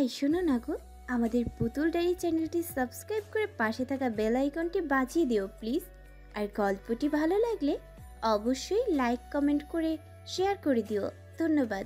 এই শোনো না গো, আমাদের পুতুল ডায়েরি চ্যানেলটি সাবস্ক্রাইব করে পাশে থাকা বেল আইকনটি বাজিয়ে দিও প্লিজ। আর গল্পটি ভালো লাগলে অবশ্যই লাইক কমেন্ট করে শেয়ার করে দিও। ধন্যবাদ।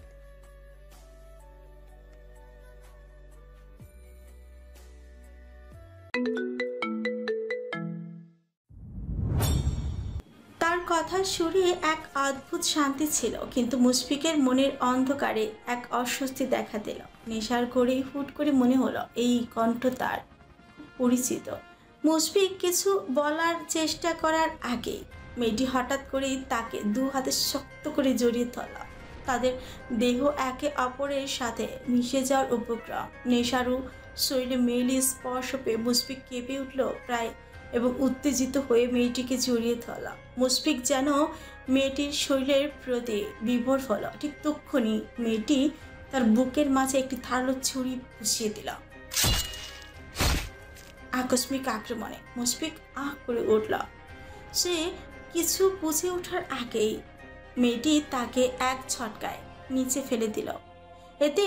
তার কথার সুরে এক অদ্ভুত শান্তি ছিল, কিন্তু মুশফিকের মনের অন্ধকারে এক অস্বস্তি দেখা দিল। নেশার ঘোরেই হুট করে মনে হলো এই কণ্ঠ তার পরিচিত। মুশফিক কিছু বলার চেষ্টা করার আগেই মেয়েটি হঠাৎ করেই তাকে দু হাতে শক্ত করে জড়িয়ে ধরল। তাদের দেহ একে অপরের সাথে মিশে যাওয়ার উপক্রম। নেশারু শরীরে মেয়েলি স্পর্শ পেয়ে মুশফিক কেঁপে উঠল প্রায় এবং উত্তেজিত হয়ে মেয়েটিকে জড়িয়ে ধরল। মুশফিক যেন মেয়েটির শরীরের প্রতি বিভোর হলো। ঠিক তক্ষুনি মেয়েটি তার বুকের মাঝে একটি ধারালো ছুরি বসিয়ে দিল। আকস্মিক আক্রমণে মুশফিক আহ করে উঠল। সে কিছু বুঝে ওঠার আগেই মেয়েটি তাকে এক ছটকায় নিচে ফেলে দিল। এতে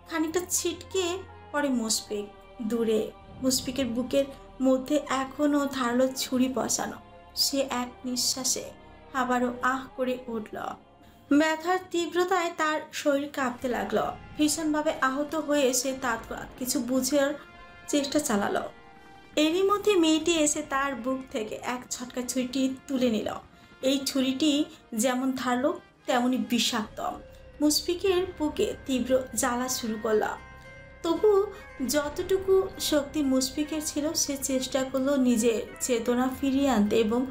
খানিকটা ছিটকে পড়ে মুশফিক দূরে। মুশফিকের বুকের মধ্যে এখনো ধারালো ছুরি বসানো। সে এক নিঃশ্বাসে আবারও আহ করে উঠল। ব্যথার তীব্রতায় তার শরীর কাঁপতে লাগলো। ভীষণভাবে আহত হয়ে সে তৎক্ষণাৎ কিছু বুঝার চেষ্টা চালালো। এরই মধ্যে মেয়েটি এসে তার বুক থেকে এক ছটকা ছুরিটি তুলে নিল। এই ছুরিটি যেমন ধারালো তেমনি বিষাক্ত। মুশফিকের বুকে তীব্র জ্বালা শুরু করল। তবু যতটুকু শক্তি মুশফিকের ছিল সে চেষ্টা করলো নিজের চেতনা ফিরিয়ে আনতে এবং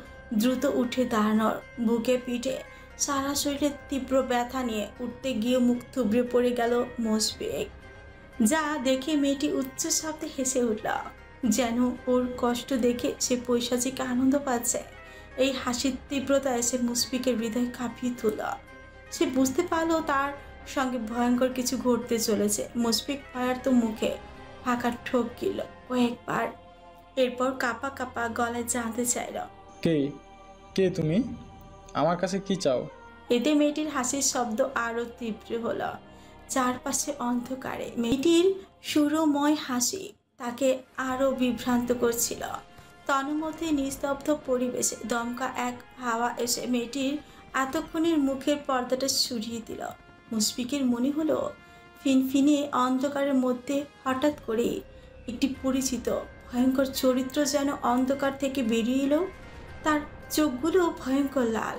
দ্রুত উঠে দাঁড়ানোর। বুকে পিঠে সারা শরীরে তীব্র ব্যথা নিয়ে উঠতে গিয়ে মুখ থুবড়ে পড়ে গেল মুশফিক। যা দেখে মেয়েটি উচ্চ শব্দে হেসে উঠল, যেন ওর কষ্ট দেখে সে পৈশাচিক আনন্দ পাচ্ছে। এই হাসির তীব্রতায় সে মুশফিকের হৃদয় কাঁপিয়ে তুলল। সে বুঝতে পারলো তার সঙ্গে ভয়ঙ্কর কিছু ঘটতে চলেছে। মুশফিক ভয়ার্ত মুখে ফাঁকা ঠোক গিল কয়েকবার, এরপর কাঁপা কাঁপা গলায় জানতে চাইল, কে কে তুমি? আমার কাছে কি চাও? এতে মেয়েটির হাসির শব্দ আরো তীব্র হলো। চারপাশে অন্ধকারে মেয়েটির সুরময় হাসি তাকে আরো বিভ্রান্ত করছিল। তন্মধ্যে নিস্তব্ধ পরিবেশে দমকা এক হাওয়া এসে মেয়েটির এতক্ষণের মুখের পর্দাটা সরিয়ে দিল। মুশফিকের মনে হলো ফিনফিনে অন্ধকারের মধ্যে হঠাৎ করে একটি পরিচিত ভয়ঙ্কর চরিত্র যেন অন্ধকার থেকে বেরিয়ে এলো। তার চোখগুলো ভয়ঙ্কর লাল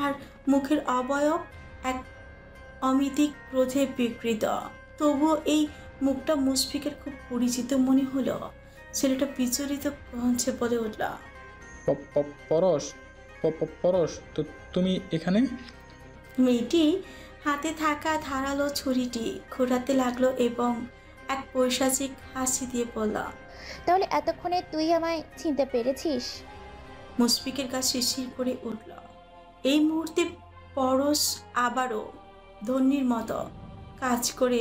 আর মুখের অবয়ব এক অমিতিক ক্রোধে বিকৃত। তবুও এই মুখটা মুশফিকের খুব পরিচিত মনে হলো। ছেলেটা বিচলিত কণ্ঠে বলে উঠল, পরশ, পরশ, তো তুমি এখানে? মেয়েটি হাতে থাকা ধারালো ছুরিটি ঘোরাতে লাগলো এবং এক পৈশাচিক হাসি দিয়ে বলল, তাহলে এতক্ষণে তুই আমায় চিনতে পেরেছিস? মুশফিকের গা শিরশির করে উঠল। এই মুহূর্তে পরশ আবারও ধন্যীর মতো কাজ করে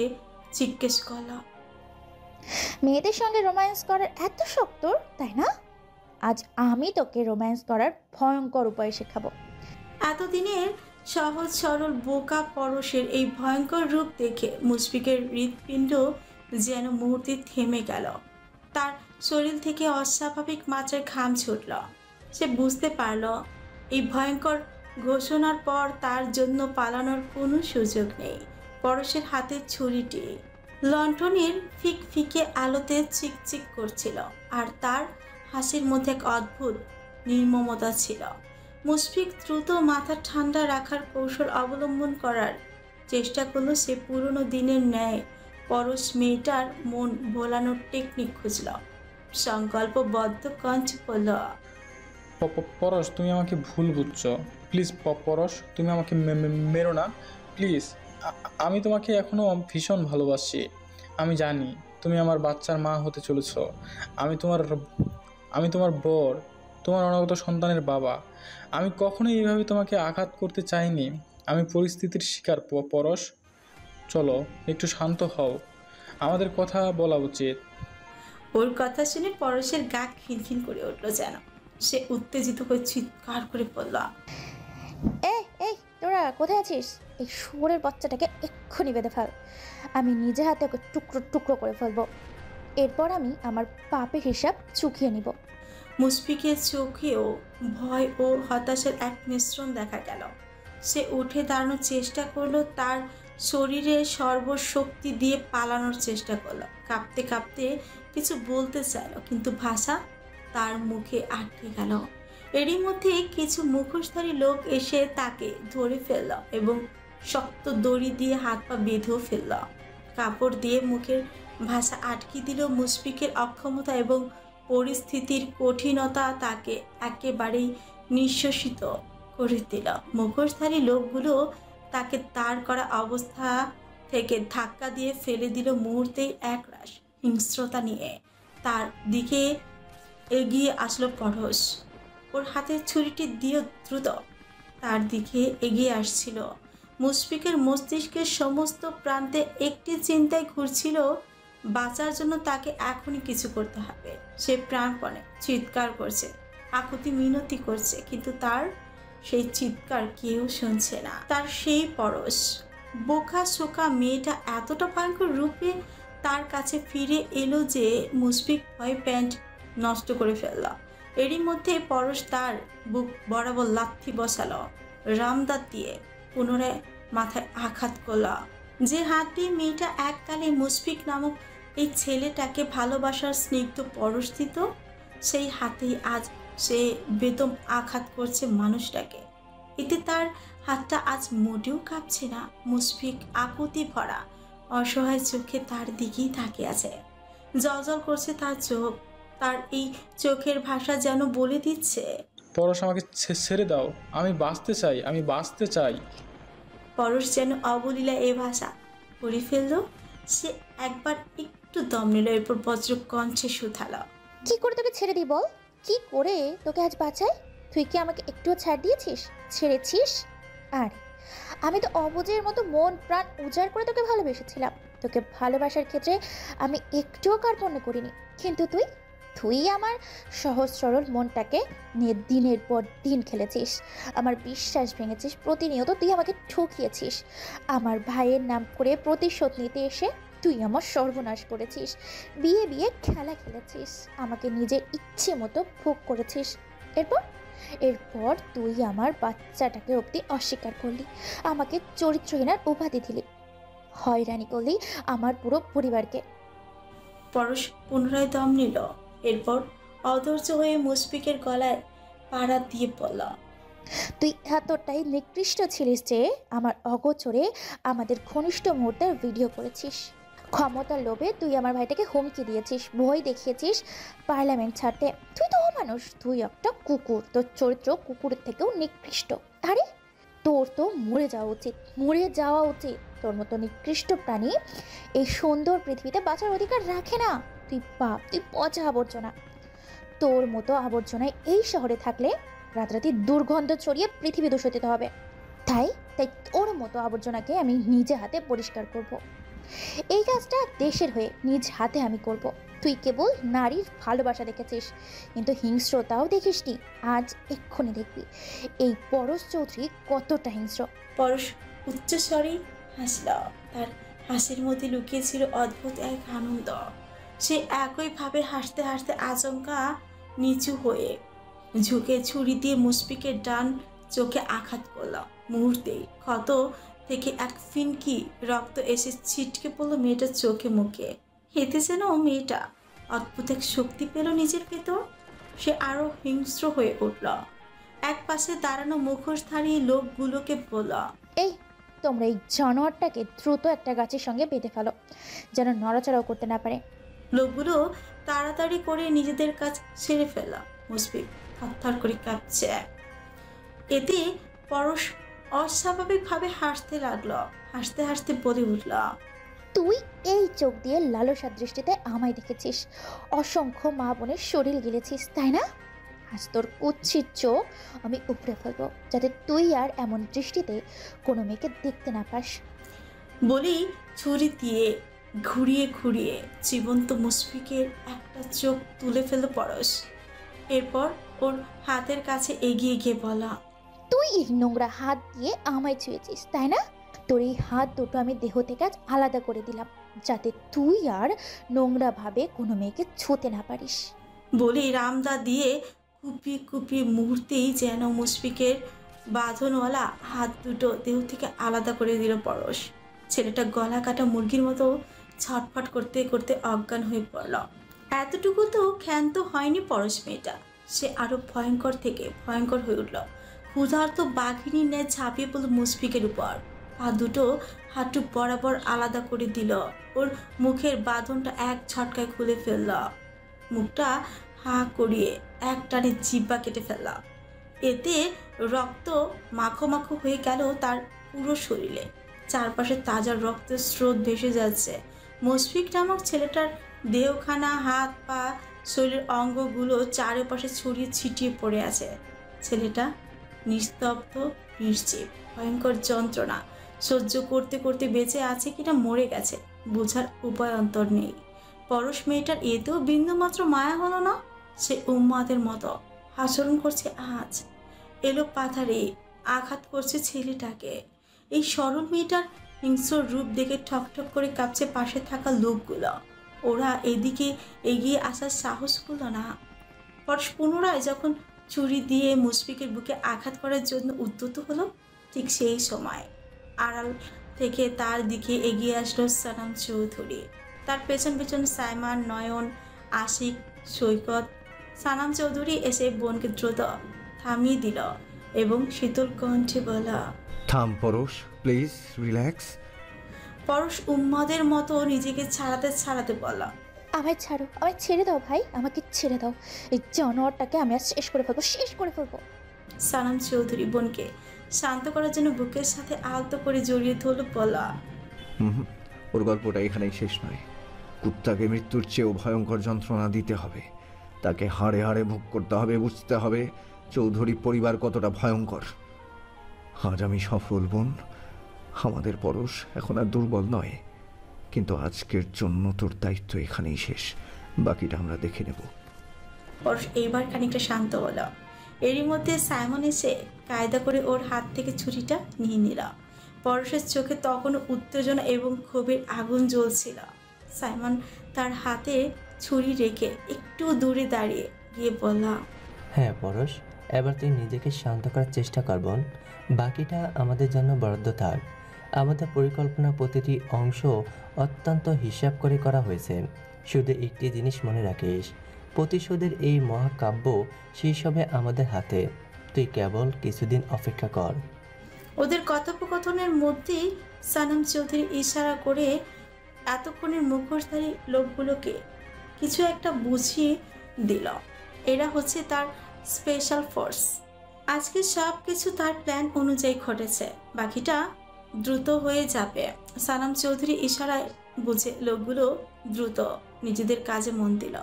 জিজ্ঞেস করল, মেয়েদের সঙ্গে রোম্যান্স করার এত শখ তোর, তাই না? আজ আমি তোকে রোম্যান্স করার ভয়ঙ্কর উপায় শেখাবো। এতদিনের সহজ সরল বোকা পরশের এই ভয়ঙ্কর রূপ দেখে মুশফিকের হৃৎপিণ্ড যেন মুহূর্তে থেমে গেল। তার শরীর থেকে অস্বাভাবিক মাত্রায় ঘাম ছুটল। সে বুঝতে পারল এই ভয়ঙ্কর ঘোষণার পর তার জন্য পালানোর কোনো সুযোগ নেই। পরশের হাতের ছুরিটি লণ্ঠনের ফিকফিকে আলোতে চিকচিক করছিল, আর তার হাসির মধ্যে এক অদ্ভুত নির্মমতা ছিল। মুশফিক দ্রুত মাথা ঠান্ডা রাখার কৌশল অবলম্বন করার চেষ্টা করলো। সে পুরনো দিনের ন্যায় পরশ মেয়েটার মন ভোলানোর টেকনিক খুঁজল। সংকল্পবদ্ধ কণ্ঠে বলল, পরশ, তুমি আমাকে ভুল বুঝছো। প্লিজ পরশ, তুমি আমাকে মেরো না প্লিজ। আমি তোমাকে এখনো ভীষণ ভালোবাসি। আমি জানি তুমি আমার বাচ্চার মা হতে চলেছ। আমি তোমার বর, তোমার অনাগত সন্তানের বাবা। আমি কখনোই এইভাবে তোমাকে আঘাত করতে চাইনি। আমি পরিস্থিতির শিকার পরশ। চলো একটু শান্ত হও, আমাদের কথা বলা উচিত। ওর কথা শুনে পরশের গা খিনখিন করে উঠল যেন। সে উত্তেজিত হয়ে চিৎকার করে বলল, এই তোরা দাঁড়া, কোথায় আছিস? এই শুয়োরের বাচ্চাটাকে এক্ষুনি বেঁধে ফেল। আমি নিজে হাতে ওকে টুকরো টুকরো করে ফেলবো। এরপর আমি আমার পাপের হিসাব চুকিয়ে নিব। মুশফিকের চোখেও ভয় ও হতাশার এক মিশ্রণ দেখা গেল। সে উঠে দাঁড়ানোর চেষ্টা করলো, তার শরীরে সর্বশক্তি দিয়ে পালানোর চেষ্টা করলো। কাঁপতে কাঁপতে কিছু বলতে চাইলো, কিন্তু ভাষা তার মুখে আটকে গেল। এরই মধ্যে কিছু মুখোশধারী লোক এসে তাকে ধরে ফেলল এবং শক্ত দড়ি দিয়ে হাত পা বেঁধেও ফেলল। কাপড় দিয়ে মুখের ভাষা আটকে দিল। মুশফিকের অক্ষমতা এবং পরিস্থিতির কঠিনতা তাকে একেবারেই নিঃশ্বসিত করে দিল। মুখোশধারী লোকগুলো তাকে দাঁড় করা অবস্থা থেকে ধাক্কা দিয়ে ফেলে দিল। মুহূর্তেই একরাশ হিংস্রতা নিয়ে তার দিকে এগিয়ে আসলো পরশ। ওর হাতের ছুরিটি দিয়ে দ্রুত তার দিকে এগিয়ে আসছিল। মুশফিকের মস্তিষ্কের সমস্ত প্রান্তে একটি চিন্তায় ঘুরছিল, বাঁচার জন্য তাকে এখনই কিছু করতে হবে। সে প্রাণপণে চিৎকার করছে, আকুতি মিনতি করছে, কিন্তু তার সেই চিৎকার কেউ শুনছে না। তার সেই পরশ বোকা শোকা মেয়েটা এতটা ভয়ঙ্কর রূপে তার কাছে ফিরে এলো যে মুশফিক ভয় প্যান্ট নষ্ট করে ফেলল। এরই মধ্যে পরশ তার বুক বরাবর লাথি বসালো, রামদাত দিয়ে পুনরায় মাথায় আঘাত করল। যে হাত দিয়ে মেয়েটা এককালে মুশফিক নামক এই ছেলেটাকে ভালোবাসার স্নিগ্ধ পরশ দিত, সেই হাতেই আজ সে বেদম আঘাত করছে মানুষটাকে। এতে তার হাতটা আজ মোটেও কাঁপছে না। মুশফিক আকুতি ভরা অসহায় চোখে তার দিকেই তাকিয়ে আছে। জলজল করছে তার চোখ। তার এই চোখের ভাষা যেন বলে দিচ্ছে, পরশ আমাকে ছেড়ে দাও, আমি বাঁচতে চাই, আমি বাঁচতে চাই। পরশ যেন অবলীলা এ ভাষা করে ফেলল। সে একবার একটু দম নিল, এরপর বজ্র কণ্ঠে শুধালো, কি করে তোকে ছেড়ে দিই বল? কি করে তোকে আজ বাঁচাই? তুই কি আমাকে একটুও ছাড় দিয়েছিস? ছেড়েছিস? আর আমি তো অবুঝের মতো মন প্রাণ উজাড় করে তোকে ভালোবেসেছিলাম। তোকে ভালোবাসার ক্ষেত্রে আমি একটুও কার্পণ্য করিনি, কিন্তু তুই আমার সহজ সরল মনটাকে নিয়ে দিনের পর দিন খেলেছিস। আমার বিশ্বাস ভেঙেছিস। প্রতিনিয়ত তুই আমাকে ঠকিয়েছিস। আমার ভাইয়ের নাম করে প্রতিশোধ নিতে এসে তুই আমার সর্বনাশ করেছিস। বিয়ে খেলা খেলেছিস, আমাকে নিজের ইচ্ছে মতো ভোগ করেছিস। এরপর তুই আমার বাচ্চাটাকে অবধি অস্বীকার করলি, আমাকে চরিত্রহীনার উপাধি দিলি, হয়রানি করলি আমার পুরো পরিবারকে। পরশ পুনরায় দম নিল, এরপর অধৈর্য হয়ে মুশফিকের গলায় পাড়া দিয়ে পড়ল, তুই এতটাই নিকৃষ্ট ছিলিস যে আমার অগোচরে আমাদের ঘনিষ্ঠ মুহূর্তের ভিডিও করেছিস। ক্ষমতার লোভে তুই আমার ভাইটাকে হুমকি দিয়েছিস, ভয় দেখিয়েছিস পার্লামেন্ট ছাড়তে। তুই তো অমানুষ, তুই একটা কুকুর। তোর চরিত্র কুকুরের থেকেও নিকৃষ্ট। আরে তোর তো মরে যাওয়া উচিত। তোর মতো নিকৃষ্ট প্রাণী এই সুন্দর পৃথিবীতে বাঁচার অধিকার রাখে না। তুই পাপ, তুই পচা আবর্জনা। তোর মতো আবর্জনায় এই শহরে থাকলে রাতারাতি দুর্গন্ধ ছড়িয়ে পৃথিবী দূষিত হবে। তাই তোর মতো আবর্জনাকে আমি নিজে হাতে পরিষ্কার করব। এই কাজটা দেশের হয়ে নিজ হাতে আমি করব। তুই কেবল নারীর ভালোবাসা দেখেছিস, কিন্তু হিংস্রতাও দেখিসনি। আজ এক্ষুনি দেখবি এই পরশ চৌধুরী কতটা হিংস্র। পরশ উচ্চস্বরে হাসল। তার হাসির মধ্যে লুকিয়েছিল অদ্ভুত এক আনন্দ। সে একইভাবে হাসতে হাসতে আচমকা নিচু হয়ে ঝুঁকে ছুরি দিয়ে মুশফিকের ডান চোখে আঘাত করল। মুহূর্তেই ক্ষত থেকে এক ফিনকি রক্ত এসে ছিটকে পড়ল মেয়েটার চোখে মুখে। এতে যেন মেয়েটা অদ্ভুত এক শক্তি পেল নিজের ভেতর। সে আরো হিংস্র হয়ে উঠল। এক পাশে দাঁড়ানো মুখোশধারী লোকগুলোকে বলল, এই তোমরা এই জানোয়ারটাকে দ্রুত একটা গাছের সঙ্গে বেঁধে ফেলো, যেন নড়াচড়াও করতে না পারে। লোকগুলো তাড়াতাড়ি করে নিজেদের কাজ সেরে ফেলল। মুশফিক থরথর করে কাঁপছে। এতে পরশ অস্বাভাবিকভাবে হাসতে লাগলো। হাসতে হাসতে বলে উঠল, তুই এই চোখ দিয়ে লালসার দৃষ্টিতে আমায় দেখেছিস, অসংখ্য মা বোনের শরীর গিলেছিস, তাই না? আজ তোর কুৎসিত চোখ আমি উপড়ে ফেলবো, যাতে তুই আর এমন দৃষ্টিতে কোনো মেয়েকে দেখতে না পাস। বলেই ছুরি দিয়ে ঘুরিয়ে ঘুরিয়ে জীবন্ত মুশফিকের একটা চোখ তুলে ফেলল পরশ। এরপর ওর হাতের কাছে এগিয়ে গিয়ে বলা, তুই এই নোংরা হাত দিয়ে আমায় ছুঁয়েছিস তাই না? তোর এই হাত দুটো আমি দেহ থেকে আজ আলাদা করে দিলাম, যাতে তুই আর নোংরাভাবে কোনো মেয়েকে ছুঁতে না পারিস। বলে রামদা দিয়ে কুপিয়ে কুপিয়ে মুহূর্তেই যেন মুশফিকের বাঁধনওয়ালা হাত দুটো দেহ থেকে আলাদা করে দিল পরশ। ছেলেটা গলা কাটা মুরগির মতো ছটফট করতে করতে অজ্ঞান হয়ে পড়ল। এতটুকু তো ক্ষান্ত হয়নি পরশ মেয়েটা, সে আরো ভয়ঙ্কর থেকে ভয়ঙ্কর হয়ে উঠল। ক্ষুধার্ত বাঘিনীর ন্যায় ঝাঁপিয়ে পড়ল মুশফিকের উপর। পা দুটো হাঁটু বরাবর আলাদা করে দিল, ওর মুখের বাঁধনটা এক ঝটকায় খুলে ফেলল। মুখটা হা করিয়ে এক টানে জিহ্বা কেটে ফেলল। এতে রক্ত মাখো মাখো হয়ে গেল তার পুরো শরীরে। চারপাশে তাজা রক্তের স্রোত ভেসে যাচ্ছে। মুশফিক নামক ছেলেটার দেহখানা, হাত পা, শরীরের অঙ্গগুলো চারপাশে ছড়িয়ে ছিটিয়ে পড়ে আছে। ছেলেটা নিস্তব্ধ, নিশ্চিপ, ভয়ঙ্কর যন্ত্রণা সহ্য করতে করতে বেঁচে আছে কিনা মরে গেছে বোঝার উপায় অন্তর নেই। পরশ মেয়েটার এতেও বিন্দুমাত্র মায়া হলো না। সে উম্মাদের মতো আচরণ করছে আজ, এলো পাথারে আঘাত করছে ছেলেটাকে। এই সরল মেয়েটার হিংস্র রূপ দেখে ঠকঠক করে কাঁপছে পাশে থাকা লোকগুলো। ওরা এদিকে এগিয়ে আসার সাহস করলো না। পরশ পুনরায় যখন ছুরি দিয়ে মুশফিকের বুকে আঘাত করার জন্য উদ্যত হলো, ঠিক সেই সময় আড়াল থেকে তার দিকে এগিয়ে আসলো সানাম চৌধুরী। তার পেছন পেছন সাইমান, নয়ন, আশিক, সৈকত। সানাম চৌধুরী এসে বোনকে দ্রুত থামিয়ে দিল এবং শীতল কণ্ঠে বলা, থাম পরশ, প্লিজ রিল্যাক্স। পরশ উম্মাদের মতো নিজেকে ছাড়াতে ছাড়াতে বলা, আমায় ছাড়ো, আমায় ছেড়ে দাও ভাই, আমাকে ছেড়ে দাও। এই জানোয়ারটাকে আমি আজ শেষ করে ফেলবো, শেষ করে ফেলবো। সানাম চৌধুরী বোনকে শান্ত করার জন্য বুকের সাথে আলতো করে জড়িয়ে ধরল, বলা, ওর গল্পটা এখানেই শেষ নয়। কুত্তাকে মৃত্যুর চেয়েও ভয়ঙ্কর যন্ত্রণা দিতে হবে, তাকে হাড়ে হাড়ে ভোগ করতে হবে, বুঝতে হবে চৌধুরী পরিবার কতটা ভয়ঙ্কর। আজ আমি সফল বোন, আমাদের পরশ এখন আর দুর্বল নয়, কিন্তু আজকের জন্য তোর দায়িত্ব এখানেই শেষ, বাকিটা আমরা দেখে নেব। পরশ এইবার খানিকটা শান্ত হলো। এরই মধ্যে সাইমন এসে কায়দা করে ওর হাত থেকে ছুরিটা নিয়ে নিল। পরশের চোখে তখনও উত্তেজনা এবং ক্ষোভের আগুন জ্বলছিল। সাইমন তার হাতে ছুরি রেখে একটু দূরে দাঁড়িয়ে গিয়ে বলল, হ্যাঁ পরশ, এবার তুই নিজেকে শান্ত করার চেষ্টা কর বোন, বাকিটা আমাদের জন্য বরাদ্দ থাক। আমাদের পরিকল্পনা প্রতিটি অংশ অত্যন্ত হিসাব করে করা হয়েছে। শুধু একটি জিনিস মনে রাখিস, প্রতিশোধের এই মহাকাব্য শেষ হবে আমাদের হাতে। তুই কেবল কিছুদিন অপেক্ষা কর। ওদের কথোপকথনের মধ্যেই সানাম চৌধুরী ইশারা করে এতক্ষণের মুখোশধারী লোকগুলোকে কিছু একটা বুঝিয়ে দিল। এরা হচ্ছে তার স্পেশাল ফোর্স। আজকে সব কিছু তার প্ল্যান অনুযায়ী ঘটেছে, বাকিটা দ্রুত হয়ে যাবে। সানাম চৌধুরী ইশারায় বুঝে লোকগুলো দ্রুত নিজেদের কাজে মন দিল।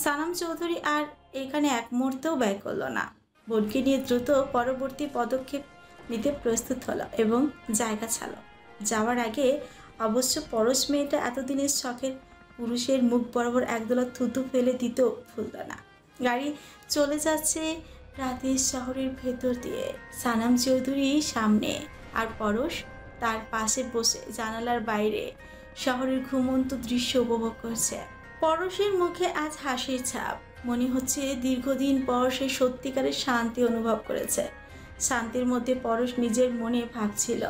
সানাম চৌধুরী আর এখানে এক মুহূর্তেও ব্যয় করল না। বোনকে নিয়ে দ্রুত পরবর্তী পদক্ষেপ নিতে প্রস্তুত হলো এবং জায়গা ছাড়ল। যাওয়ার আগে অবশ্য পরশ মেয়েটা এতদিনের শখের পুরুষের মুখ বরাবর একদলা থুতু ফেলে দিতেও ভুলল না। গাড়ি চলে যাচ্ছে রাতের শহরের ভেতর দিয়ে। সানাম চৌধুরী সামনে আর পরশ তার পাশে বসে জানালার বাইরে শহরের ঘুমন্ত দৃশ্য উপভোগ করছে। পরশের মুখে আজ হাসির ছাপ। মনে হচ্ছে দীর্ঘদিন পর সে সত্যিকারের শান্তি অনুভব করেছে। শান্তির মধ্যে পরশ নিজের মনে ভাবছিল,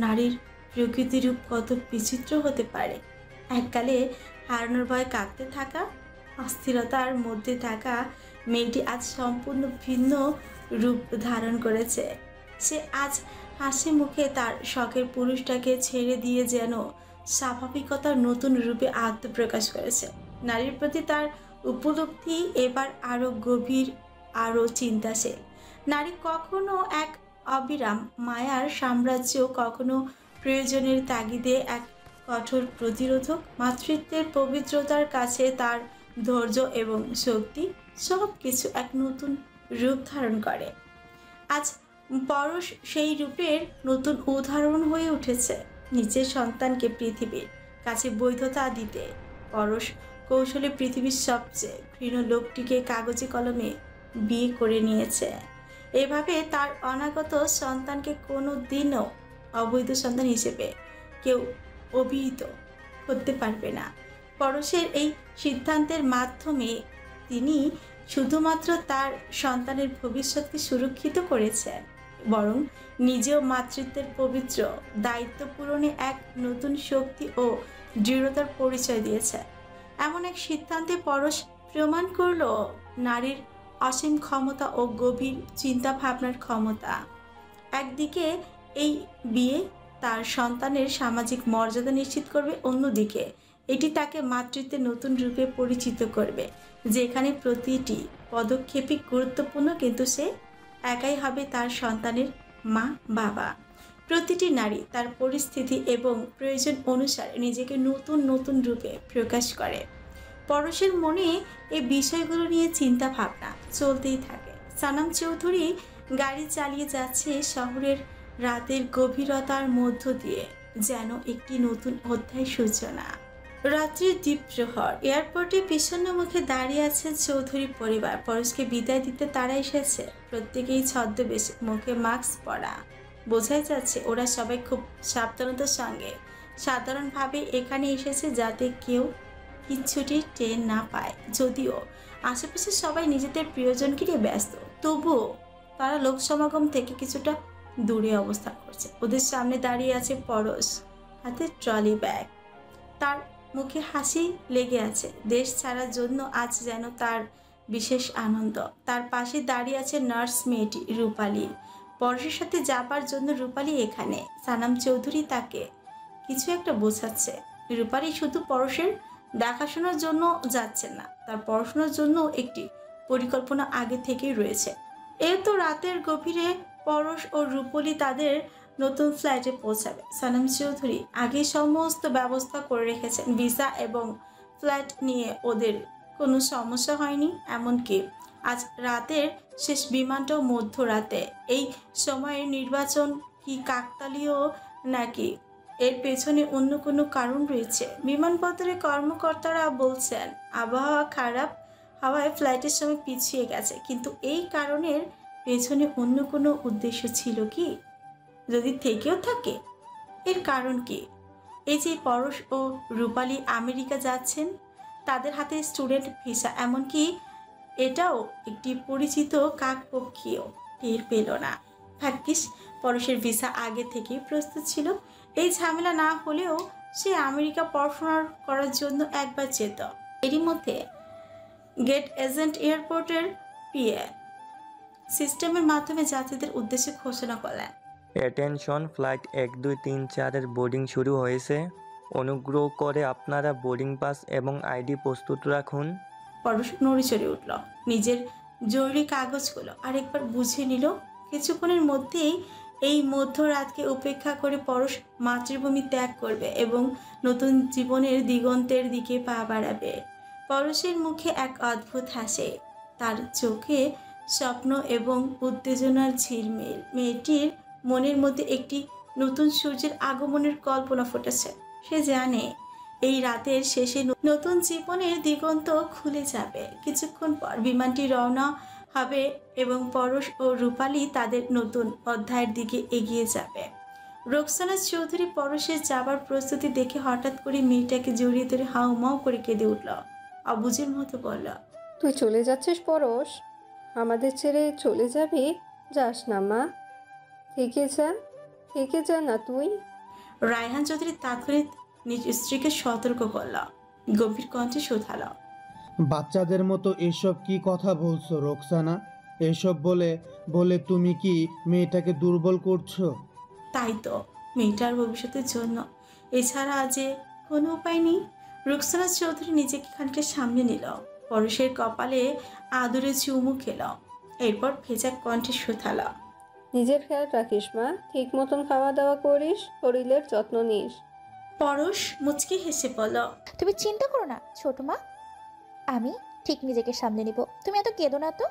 নারীর প্রকৃতি রূপ কত বিচিত্র হতে পারে। এককালে হারানোর ভয়ে কাঁদতে থাকা, অস্থিরতার মধ্যে থাকা মেয়েটি আজ সম্পূর্ণ ভিন্ন রূপ ধারণ করেছে। সে আজ হাসি মুখে তার শখের পুরুষটাকে ছেড়ে দিয়ে যেন স্বাভাবিকতার নতুন রূপে আত্মপ্রকাশ করেছে। নারীর প্রতি তার উপলব্ধি এবার আরও গভীর, আরও চিন্তাশীল। নারী কখনো এক অবিরাম মায়ার সাম্রাজ্য, কখনো প্রয়োজনের তাগিদে এক কঠোর প্রতিরোধক। মাতৃত্বের পবিত্রতার কাছে তার ধৈর্য এবং শক্তি সব কিছু এক নতুন রূপ ধারণ করে। আজ পরশ সেই রূপের নতুন উদাহরণ হয়ে উঠেছে। নিজের সন্তানকে পৃথিবীর কাছে বৈধতা দিতে পরশ কৌশলে পৃথিবীর সবচেয়ে ঘৃণ লোকটিকে কাগজে কলমে বিয়ে করে নিয়েছে। এভাবে তার অনাগত সন্তানকে কোনো দিনও অবৈধ সন্তান হিসেবে কেউ অভিহিত করতে পারবে না। পরশের এই সিদ্ধান্তের মাধ্যমে তিনি শুধুমাত্র তার সন্তানের ভবিষ্যৎকে সুরক্ষিত করেছেন, বরং নিজেও মাতৃত্বের পবিত্র দায়িত্ব পূরণে এক নতুন শক্তি ও দৃঢ়তার পরিচয় দিয়েছে। এমন এক সিদ্ধান্তে পরশ প্রমাণ করল নারীর অসীম ক্ষমতা ও গভীর চিন্তা ভাবনার ক্ষমতা। একদিকে এই বিয়ে তার সন্তানের সামাজিক মর্যাদা নিশ্চিত করবে, অন্যদিকে এটি তাকে মাতৃত্বের নতুন রূপে পরিচিত করবে, যেখানে প্রতিটি পদক্ষেপই গুরুত্বপূর্ণ, কিন্তু সে একাই হবে তার সন্তানের মা বাবা। প্রতিটি নারী তার পরিস্থিতি এবং প্রয়োজন অনুসারে নিজেকে নতুন নতুন রূপে প্রকাশ করে। পরশের মনে এই বিষয়গুলো নিয়ে চিন্তা ভাবনা চলতেই থাকে। সানাম চৌধুরী গাড়ি চালিয়ে যাচ্ছে শহরের রাতের গভীরতার মধ্য দিয়ে, যেন একটি নতুন অধ্যায় সূচনা। রাত্রির দ্বীপ্রহর। এয়ারপোর্টে বিষণ্ণ মুখে দাঁড়িয়ে আছে চৌধুরী পরিবার। পরশকে বিদায় দিতে তারা এসেছে, প্রত্যেকেই ছদ্মবেশে, মুখে মাস্ক পরা। বোঝাই যাচ্ছে ওরা সবাই খুব সাবধানতার সঙ্গে সাধারণভাবে এখানে এসেছে, যাতে কেউ কিচ্ছুটি টের না পায়। যদিও আশেপাশে সবাই নিজেদের প্রিয়জনকে নিয়ে ব্যস্ত, তবুও তারা লোক সমাগম থেকে কিছুটা দূরে অবস্থান করছে। ওদের সামনে দাঁড়িয়ে আছে পরশ, হাতে ট্রলি ব্যাগ, তার মুখে হাসি লেগে আছে। দেশ ছাড়ার জন্য আজ যেন তার বিশেষ আনন্দ। তার পাশে দাঁড়িয়ে আছে নার্স মেয়েটি রূপালী। পরশের সাথে যাবার জন্য রূপালী এখানে। সানাম চৌধুরী তাকে কিছু একটা বোঝাচ্ছে। রূপালী শুধু পরশের দেখাশোনার জন্য যাচ্ছেন না, তার পড়াশোনার জন্য একটি পরিকল্পনা আগে থেকেই রয়েছে। তো রাতের গভীরে পরশ ও রূপালী তাদের নতুন ফ্লাইটে পৌঁছাবে। সানাম চৌধুরী আগে সমস্ত ব্যবস্থা করে রেখেছেন। ভিসা এবং ফ্লাইট নিয়ে ওদের কোনো সমস্যা হয়নি। এমনকি আজ রাতের শেষ বিমানটাও মধ্যরাতে। এই সময়ের নির্বাচন কি কাকতালীয় নাকি এর পেছনে অন্য কোনো কারণ রয়েছে? বিমানবন্দরের কর্মকর্তারা বলছেন আবহাওয়া খারাপ হওয়ায় ফ্লাইটের সময় পিছিয়ে গেছে, কিন্তু এই কারণের পেছনে অন্য কোনো উদ্দেশ্য ছিল কি? যদি থেকেও থাকে, এর কারণ কি? এই যে পরশ ও রূপালী আমেরিকা যাচ্ছেন, তাদের হাতে স্টুডেন্ট ভিসা, এমনকি এটাও একটি পরিচিত কাকপক্ষীয় টের পেল না। ভাগ্যিস পরশের ভিসা আগে থেকেই প্রস্তুত ছিল। এই ঝামেলা না হলেও সে আমেরিকা পড়াশোনা করার জন্য একবার যেত। এরই মধ্যে গেট এজেন্ট এয়ারপোর্টের পিএ সিস্টেমের মাধ্যমে যাত্রীদের উদ্দেশ্যে ঘোষণা করলেন, অ্যাটেনশন, ফ্লাইট 1, 2, 3, 4-এর বোর্ডিং শুরু হয়েছে। অনুগ্রহ করে আপনারা বোর্ডিং পাস এবং আইডি প্রস্তুত রাখুন। পরশ নড়ে চড়ে উঠল, নিজের জরুরি কাগজগুলো আরেকবার বুঝে নিল। কিছুক্ষণের মধ্যেই এই মধ্যরাতকে উপেক্ষা করে পরশ মাতৃভূমি ত্যাগ করবে এবং নতুন জীবনের দিগন্তের দিকে পা বাড়াবে। পরশের মুখে এক অদ্ভুত হাসি, তার চোখে স্বপ্ন এবং উত্তেজনার ঝিলমিল। মেয়েটির মনের মধ্যে একটি নতুন সূর্যের আগমনের কল্পনা ফুটেছে। সে জানে এই রাতের শেষে নতুন জীবনের দিগন্ত খুলে যাবে। কিছুক্ষণ পর বিমানটি রওনা হবে এবং পরশ ও রূপালী তাদের নতুন অধ্যায়ের দিকে এগিয়ে যাবে। রোকসানা চৌধুরী পরশের যাবার প্রস্তুতি দেখে হঠাৎ করে মেয়েটাকে জড়িয়ে ধরে হাউমাউ করে কেঁদে উঠল। অবুঝের মতো বলল, তুই চলে যাচ্ছিস পরশ? আমাদের ছেড়ে চলে যাবি? যাস না মা, থেকে যা না তুই। রায়হান চৌধুরী তাৎক্ষণিক নিজ স্ত্রীকে সতর্ক করল, গভীর কণ্ঠে শোধাল, বাচ্চাদের মতো এসব কি কথা বলছো রোকসানা? এসব বলে বলে তুমি কি মেয়েটাকে দুর্বল করছো? তাই তো, মেয়েটার ভবিষ্যতের জন্য এছাড়া যে কোনো উপায় নেই। রোকসানা চৌধুরী নিজেকে খানিকটা সামনে নিল, পরশের কপালে আদরে চুমু খেল, এরপর ভেজা কণ্ঠে শোধাল, নিজের খেয়াল রাখিস মা, ঠিক মতন খাওয়া দাওয়া করিস, শরীরের যত্ন নিস। পরশ মুচকি হেসে বলল, তুমি চিন্তা করো না ছোট মা, আমি ঠিক নিজেকে সামলে নিব, তুমি এত কেঁদো না তো।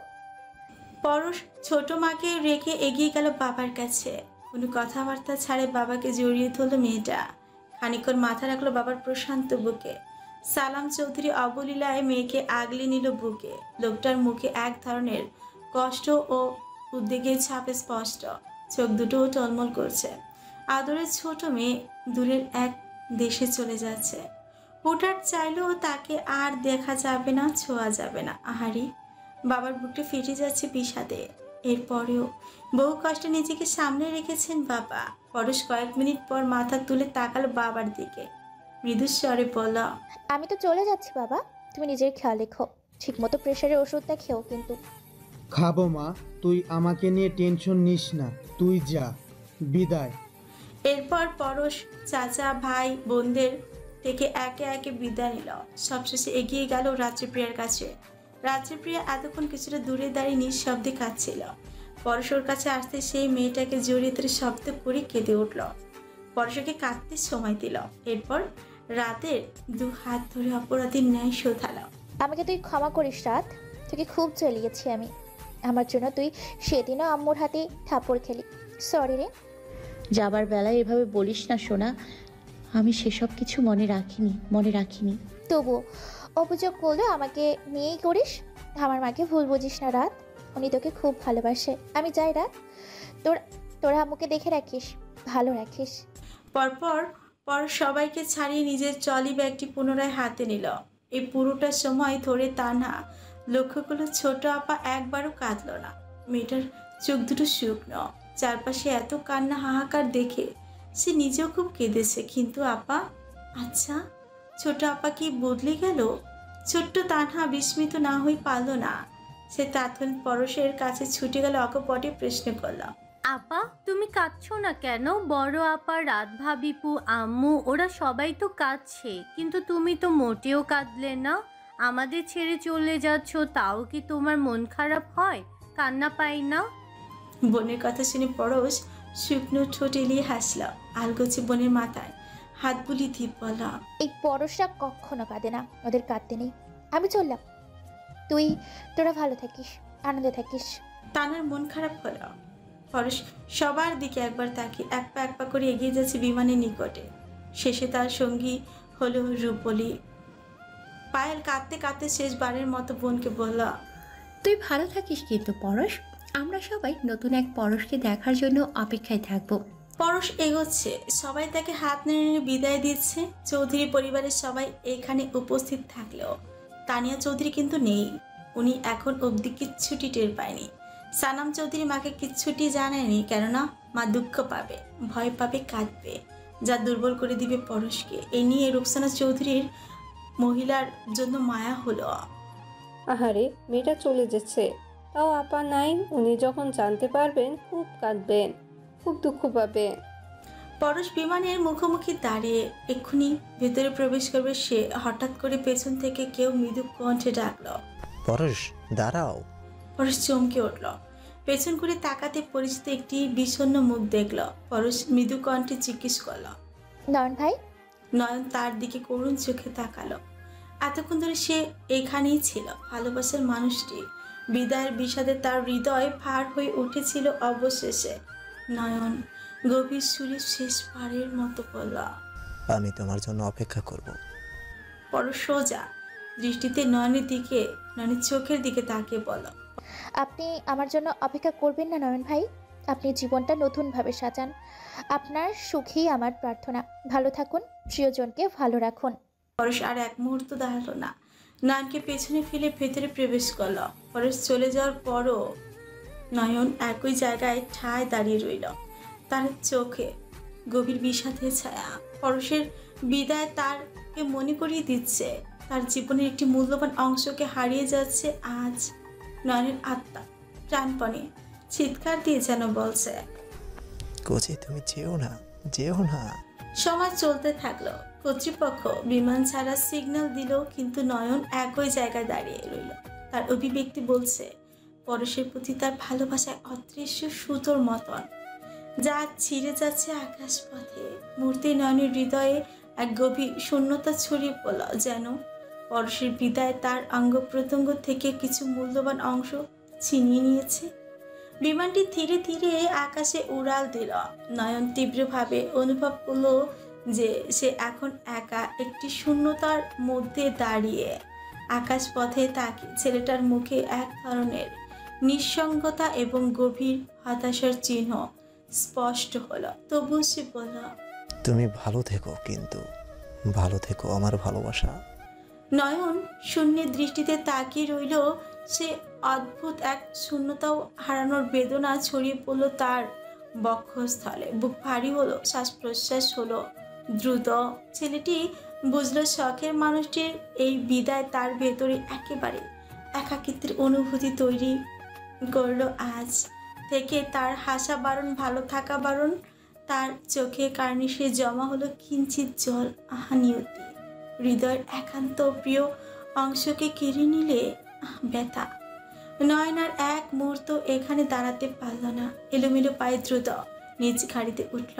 পরশ ছোট মাকে রেখে এগিয়ে গেল বাবার কাছে। কোনো কথাবার্তা ছাড়ে বাবাকে জড়িয়ে ধরল মেয়েটা। খানিকক্ষণ মাথা রাখলো বাবার প্রশান্ত বুকে। সালাম চৌধুরী অবলীলায় মেয়েকে আগলে নিল বুকে। লোকটার মুখে এক ধরনের কষ্ট ও উদ্বেগের ছাপে স্পষ্ট, চোখ দুটো টলমল করছে। আদরের ছোট মেয়ে দূরের এক দেশে চলে যাচ্ছে। হুটহাট চাইলেও তাকে আর দেখা যাবে না, ছোঁয়া যাবে না। আহারি, বাবার বুকটা ফেটে যাচ্ছে বিষাদে। এরপরেও বহু কষ্টে নিজেকে সামনে রেখেছেন বাবা। পরশ কয়েক মিনিট পর মাথা তুলে তাকালো বাবার দিকে, মৃদু স্বরে বলল, আমি তো চলে যাচ্ছি বাবা, তুমি নিজের খেয়াল রেখো, ঠিকমতো প্রেশারের ওষুধটা খেও কিন্তু। খাবো মা, তুই আমাকে নিয়ে টেনশন নিস না, তুই যা, বিদায়। এরপর পরশ চাচা ভাই বোনদের থেকে একে একে বিদায় নিল। সবশেষে এগিয়ে গেল রাত্রিপ্রিয়ার কাছে। রাত্রিপ্রিয়া এতক্ষণ কিছুটা দূরে দাঁড়িয়ে নিঃশব্দে কাঁদছিল। পরশের কাছে আসতে সেই মেয়েটাকে জড়িয়ে ধরে শব্দ করে কেঁদে উঠল। পরশকে কাঁদতে সময় দিল। এরপর রাতের দু হাত ধরে অপরাধীর ন্যায় শোধাল, আমাকে তুই ক্ষমা করিস রাত, তোকে খুব জ্বালিয়েছি আমি। আমার জন্য তুই সেদিনও আম্মুর হাতে থাপড় খেলি, সরি রে। যাবার বেলায় এভাবে বলিস না সোনা, আমি সেসব কিছু মনে রাখিনি। তবুও অভিযোগ করলেও আমাকে নিয়েই করিস। আমার মাকে ভুল বুঝিস না রাত, উনি তোকে খুব ভালোবাসে। আমি যাই রাত, তোরা আম্মুকে দেখে রাখিস, ভালো রাখিস। পর সবাইকে ছাড়িয়ে নিজের ট্রলি ব্যাগটি পুনরায় হাতে নিল। এই পুরোটা সময় ধরে তানহা লক্ষ্য করলো ছোট আপা একবারও কাঁদল না। মেয়েটার চোখ দুটো শুকনো। চারপাশে এত কান্না হাহাকার দেখে সে নিজেও খুব কেঁদেছে। কিন্তু আপা, আচ্ছা ছোট আপা কি বদলে গেল? ছোট্ট তানহা বিস্মিত না হয়ে পারল না। সে তাৎক্ষণিক পরশের কাছে ছুটে গেল, অকপটে প্রশ্ন করল, আপা তুমি কাঁদছো না কেন? বড় আপা, রাত ভাবিপু, আম্মু ওরা সবাই তো কাঁদছে, কিন্তু তুমি তো মোটেও কাঁদলে না। আমাদের ছেড়ে চলে যাচ্ছ, তাও কি তোমার মন খারাপ হয়? কান্না পাই না? বোনের কথা শুনে পরশ শুকনো ঠোঁট এলিয়ে হাসল। আলগোছে বোনের মাথায় হাত বুলি দিয়ে বলল, এই পরশরা কখনো কাঁদে না, ওদের কাঁদতে নেই। আমি চললাম, তোরা ভালো থাকিস, আনন্দে থাকিস। তানার মন খারাপ হলো। পরশ সবার দিকে একবার তাকিয়ে এক পা করে এগিয়ে যাচ্ছে বিমানের নিকটে। শেষে তার সঙ্গী হলো রূপলি। পায়েল কাঁদতে কাঁদতে শেষবারের মতো বোনকে বলল, তুই ভালো থাকিস কিন্তু পরশ, আমরা সবাই নতুন এক পরশকে দেখার জন্য অপেক্ষায় থাকবো। পরশ এগোচ্ছে, সবাই তাকে হাত নেড়ে নেড়ে বিদায় দিচ্ছে। চৌধুরী পরিবারের সবাই এখানে উপস্থিত থাকলেও তানিয়া চৌধুরী কিন্তু নেই। উনি এখন অবধি কিচ্ছুটি টের পায়নি। সানাম চৌধুরী মাকে কিচ্ছুটি জানায়নি, কেননা মা দুঃখ পাবে, ভয় পাবে, কাঁদবে, যা দুর্বল করে দিবে পরশকে। এ নিয়ে রুকসানা চৌধুরীর মহিলার জন্য মায়া হলো। আহারে, মেয়েটা চলে যাচ্ছে, তাও আপা নাই। উনি যখন জানতে পারবেন খুব কাঁদবেন, খুব দুঃখ পাবে। পরশ বিমানের মুখোমুখি দাঁড়িয়ে এক্ষুনি ভেতরে প্রবেশ করবে সে হঠাৎ করে পেছন থেকে কেউ মৃদু কণ্ঠে ডাকল, পরশ দাঁড়াও। পরশ চমকে উঠল। পেছন করে তাকাতে পরিচিত একটি বিষণ্ণ মুখ দেখল। পরশ মৃদু কণ্ঠে জিজ্ঞেস করল, নয়ন ভাই? নয়ন তার দিকে করুণ চোখে তাকালো। এতক্ষণ ধরে সে এখানেই ছিল। ভালোবাসার মানুষটি বিদায়ের বিষাদে তার হৃদয় ভার হয়ে উঠেছিল। অবশেষে নয়ন গভীর সুরে শেষবারের মতো বলল, আমি তোমার জন্য অপেক্ষা করব। পরশ সোজা দৃষ্টিতে নয়নের দিকে, নয়নের চোখের দিকে তাকিয়ে বলল, আপনি আমার জন্য অপেক্ষা করবেন না নয়ন ভাই? আপনি জীবনটা নতুনভাবে সাজান। আপনার সুখেই আমার প্রার্থনা। ভালো থাকুন, প্রিয়জনকে ভালো রাখুন। পরশ আর এক মুহূর্ত দাঁড়ালো না, নয়নকে পেছনে ফেলে ভেতরে প্রবেশ করল। পরশ চলে যাওয়ার পরও নয়ন একই জায়গায় ঠায় দাঁড়িয়ে রইল, তার চোখে গভীর বিষাদের ছায়া। পরশের বিদায় তারকে মনে করিয়ে দিচ্ছে তার জীবনের একটি মূল্যবান অংশকে হারিয়ে যাচ্ছে আজ। নয়নের আত্মা প্রাণপণে চিৎকার দিয়ে যেন বলছে, কোচি তুমি যেও না, যেও না। সময় চলতে থাকলো। কর্তৃপক্ষ বিমান ছাড়া সিগন্যাল দিল, কিন্তু নয়ন একই জায়গায় দাঁড়িয়ে রইল। তার অভিব্যক্তি বলছে পরশের প্রতি তার ভালোবাসায় অদৃশ্য সুতোর মতন, যা ছিঁড়ে যাচ্ছে আকাশ পথে। মূর্তি নয়নের হৃদয়ে এক গভীর শূন্যতা ছড়িয়ে পড়ল, যেন পরশের বিদায় তার অঙ্গ প্রত্যঙ্গ থেকে কিছু মূল্যবান অংশ ছিনিয়ে নিয়েছে। বিমানটি ধীরে ধীরে আকাশে উড়াল দিল। নয়ন তীব্রভাবে অনুভব করলো যে সে এখন একা একটি শূন্যতার মধ্যে দাঁড়িয়ে। আকাশ পথে তাকিয়ে ছেলেটার মুখে এক ধরনের নিঃসঙ্গতা এবং গভীর হতাশার চিহ্ন স্পষ্ট হলো। তবু সে বলল, তুমি ভালো থেকো, কিন্তু ভালো থেকো আমার ভালোবাসা। নয়ন শূন্যের দৃষ্টিতে তাকিয়ে রইল। সে অদ্ভুত এক শূন্যতাও হারানোর বেদনা ছড়িয়ে পড়ল তার বক্ষস্থলে। বুক ভারী হলো, শ্বাস প্রশ্বাস হলো দ্রুত। ছেলেটি বুঝলো শখের মানুষটির এই বিদায় তার ভেতরে একেবারে একাকিত্বের অনুভূতি তৈরি করলো। আজ থেকে তার হাসা বারণ, ভালো থাকা বারণ। তার চোখে কার্নিশে জমা হলো কিঞ্চিত জল। আহানিয়তি হৃদয়ের একান্ত প্রিয় অংশকে কেড়ে নিলে ব্যথা। নয়নার এক মুহূর্ত এখানে দাঁড়াতে পারল না। এলোমেলো পায়ে দ্রুত নিজ গাড়িতে উঠল।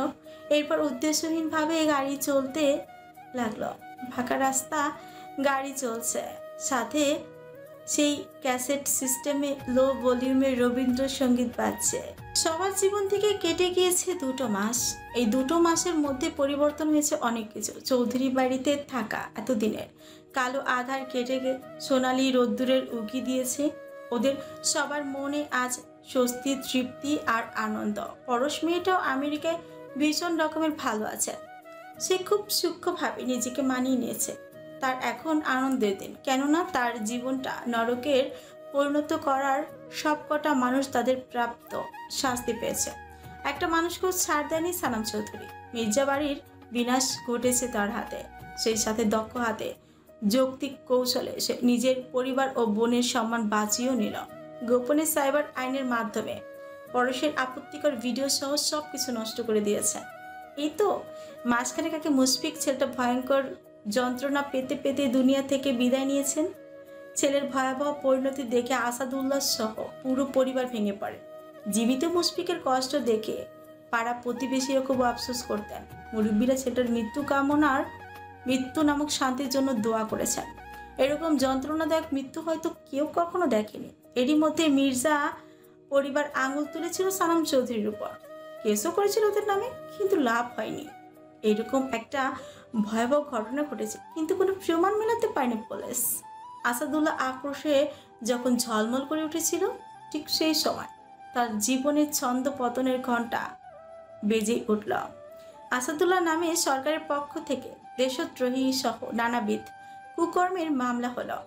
এরপর উদ্দেশ্যহীনভাবে গাড়ি চলতে লাগলো। ফাঁকা রাস্তা, গাড়ি চলছে, সাথে সেই ক্যাসেট সিস্টেমে লো ভলিউমের রবীন্দ্রসঙ্গীত বাজছে। সবার জীবন থেকে কেটে গিয়েছে 2 মাস। এই 2 মাসের মধ্যে পরিবর্তন হয়েছে অনেক কিছু। চৌধুরী বাড়িতে থাকা এতদিনের কালো আধার কেটে সোনালি রোদ্দুরের উকি দিয়েছে। ওদের সবার মনে আজ স্বস্তি, তৃপ্তি আর আনন্দ। পরশ মেয়েটাও আমেরিকায় ভীষণ রকমের ভালো আছে। সে খুব সূক্ষ্মভাবে নিজেকে মানিয়ে নিয়েছে। তার এখন আনন্দের দিন, কেননা তার জীবনটা নরকের পরিণত করার সবকটা মানুষ তাদের প্রাপ্ত শাস্তি পেয়েছে। একটা মানুষকেও ছাড় দেয়নি সানাম চৌধুরী। মির্জা বাড়ির বিনাশ ঘটেছে তার হাতে, সেই সাথে দক্ষ হাতে যৌক্তিক কৌশলে সে নিজের পরিবার ও বোনের সম্মান বাঁচিয়েও নিল। গোপনে সাইবার আইনের মাধ্যমে পরশের আপত্তিকর ভিডিও সহ সবকিছু নষ্ট করে দিয়েছে। এই তো মাঝখানে কাকে মুশফিক ছেলেটা ভয়ঙ্কর যন্ত্রণা পেতে পেতে দুনিয়া থেকে বিদায় নিয়েছেন। ছেলের ভয়াবহ পরিণতি দেখে আসাদুল্লাহ সহ পুরো পরিবার ভেঙে পড়ে। জীবিত মুশফিকের কষ্ট দেখে পাড়া প্রতিবেশীরা খুব আফসোস করতেন। মুরব্বীরা ছেলেটার মৃত্যু নামক শান্তির জন্য দোয়া করেছেন। এরকম যন্ত্রণাদায়ক মৃত্যু হয়তো কেউ কখনো দেখেনি। এরই মধ্যে মির্জা পরিবার আঙুল তুলেছিল সানাম চৌধুরীর উপর, কেসও করেছিল ওদের নামে, কিন্তু লাভ হয়নি। এরকম একটা ভয়াবহ ঘটনা ঘটেছে, কিন্তু কোনো প্রমাণ মেলাতে পারেনি পুলিশ। আসাদুল্লাহ আক্রোশে যখন ঝলমল করে উঠেছিল, ঠিক সেই সময় তার জীবনের ছন্দ পতনের ঘণ্টা বেজে উঠল। আসাদুল্লাহ নামে সরকারের পক্ষ থেকে দেশদ্রোহী সহ নানাবিধ কুকর্মের মামলা হলো।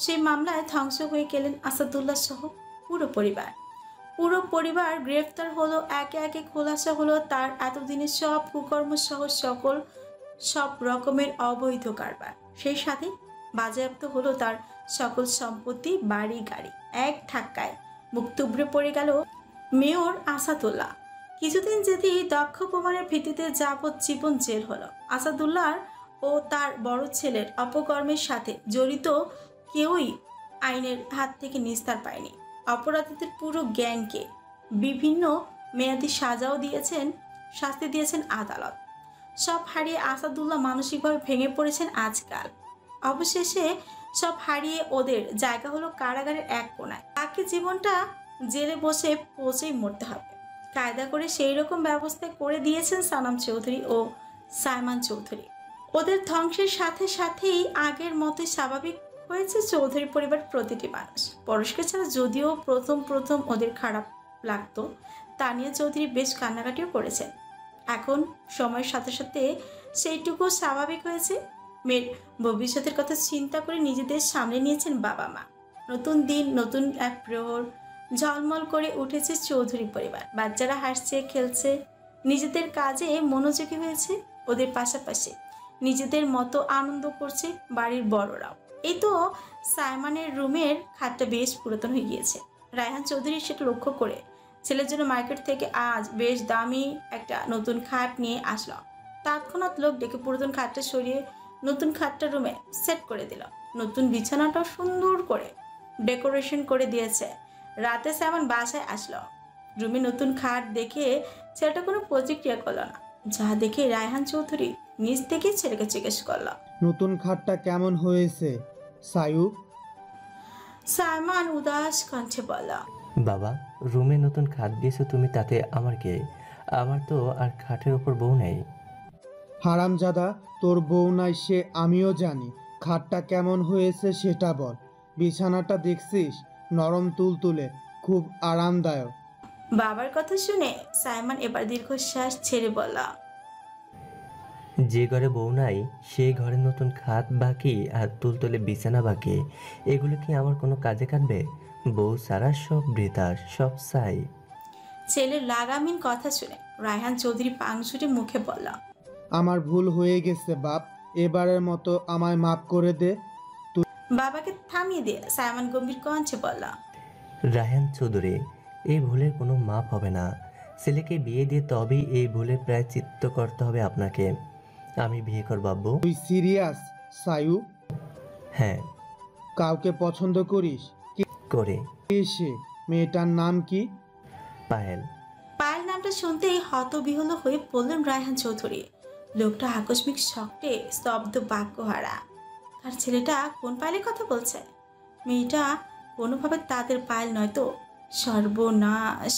সেই মামলায় ধ্বংস হয়ে গেলেন আসাদুল্লাহ সহ পুরো পরিবার গ্রেফতার হলো। একে একে খোলাসা হলো তার এতদিনের সব কুকর্ম সহ সব রকমের অবৈধ কারবার। সেই সাথে বাজেয়াপ্ত হলো তার সকল সম্পত্তি, বাড়ি গাড়ি। এক ধাক্কায় মুখ তুবড়ে পড়ে গেল মেয়র আসাদুল্লাহ। কিছুদিন যেতে দক্ষ প্রমাণের ভিত্তিতে যাবজ্জীবন জেল হলো। আসাদুল্লাহ ও তার বড় ছেলের অপকর্মের সাথে জড়িত কেউই আইনের হাত থেকে নিস্তার পায়নি। অপরাধীদের পুরো গ্যাংকে বিভিন্ন মেয়াদী শাস্তি দিয়েছেন আদালত। সব হারিয়ে আসাদুল্লাহ মানসিকভাবে ভেঙে পড়েছেন আজকাল। অবশেষে সব হারিয়ে ওদের জায়গা হলো কারাগারের এক কোণায়। বাকি জীবনটা জেলে বসে পচেই মরতে হবে। কায়দা করে সেই রকম ব্যবস্থা করে দিয়েছেন সানাম চৌধুরী ও সাইমান চৌধুরী। ওদের ধ্বংসের সাথে সাথেই আগের মতোই স্বাভাবিক হয়েছে চৌধুরী পরিবার প্রতিটি মানুষ। পরশকে ছাড়া যদিও প্রথম ওদের খারাপ লাগতো, তানিয়া চৌধুরী বেশ কান্নাকাটিও করেছেন। এখন সময়ের সাথে সাথে সেইটুকু স্বাভাবিক হয়েছে। মেয়ের ভবিষ্যতের কথা চিন্তা করে নিজেদের সামনে নিয়েছেন বাবা মা। নতুন দিন, নতুন এক প্রহর ঝলমল করে উঠেছে চৌধুরী পরিবার। বাচ্চারা হাসছে, খেলছে, নিজেদের কাজে মনোযোগী হয়েছে। ওদের পাশাপাশি নিজেদের মতো আনন্দ করছে বাড়ির বড়রাও। এই তো সাইমানের রুমের খাটটা বেশ পুরাতন হয়ে গিয়েছে। রায়হান চৌধুরী সেটা লক্ষ্য করে ছেলের জন্য মার্কেট থেকে আজ বেশ দামি একটা নতুন খাট নিয়ে আসলো। তৎক্ষণাৎ লোক ডেকে পুরাতন খাটটা সরিয়ে নতুন খাটটা রুমে সেট করে দিল। নতুন বিছানাটাও সুন্দর করে ডেকোরেশন করে দিয়েছে। রাতে সাইমান বাসায় আসলো। রুমে নতুন খাট দেখে ছেলেটা কোনো প্রতিক্রিয়া করলো না। যা দেখে রায়হান চৌধুরী নিজ থেকে ছেলেকে জিজ্ঞেস করলো, নতুন খাটটা কেমন হয়েছে সায়ুব? সাইমান উদাস কণ্ঠে বলল, বাবা, রুমে নতুন খাট দিয়েছো তুমি, তাতে আমার কে? আমার তো আর খাটের ওপর বউ নেই। হারামজাদা, তোর বউ নাই সে আমিও জানি। খাটটা কেমন হয়েছে সেটা বল। বিছানাটা দেখছিস? নরম তুলতুলে, খুব আরামদায়ক। বাবার কথা শুনে সাইমন এবার দীর্ঘশ্বাস ছেড়ে বলল, যে ঘরে বউ নাই সেই ঘরে নতুন খাট বাকি আর তুলতলে বিছানা বাকি, এগুলো কি আমার কোনো কাজে কাটবে? বউ সারা সব বৃথা, সব চাই। ছেলের লাগামহীন কথা শুনে রায়হান চৌধুরী পাংশুটে মুখে বলল, আমার ভুল হয়ে গেছে বাপ, এবারের মতো আমায় মাফ করে দে। বাবাকে থামিয়ে দিয়ে সাইমন গম্ভীর কণ্ঠে বলল, রায়হান চৌধুরী, এই ভুলের কোনো মাপ হবে না। ছেলেকে বিয়ে দিয়ে তবেই এই ভুলের প্রায়শ্চিত্ত করতে হবে আপনাকে। আমি বিয়ে করব আব্বু। তুই সিরিয়াস সায়ু? হ্যাঁ। কাউকে পছন্দ করিস? করে। সে মেয়েটার নাম কি? পায়েল। পায়েল নামটা শুনতেই হতবিহ্বল হয়ে পড়লেন রায়হান চৌধুরী। লোকটা আকস্মিক শক্টে স্তব্ধ বাক্যহারা। তার ছেলেটা কোন পায়েলের কথা বলছে? মেয়েটা কোনোভাবে তাদের পায়েল নয়তো? সর্বনাশ!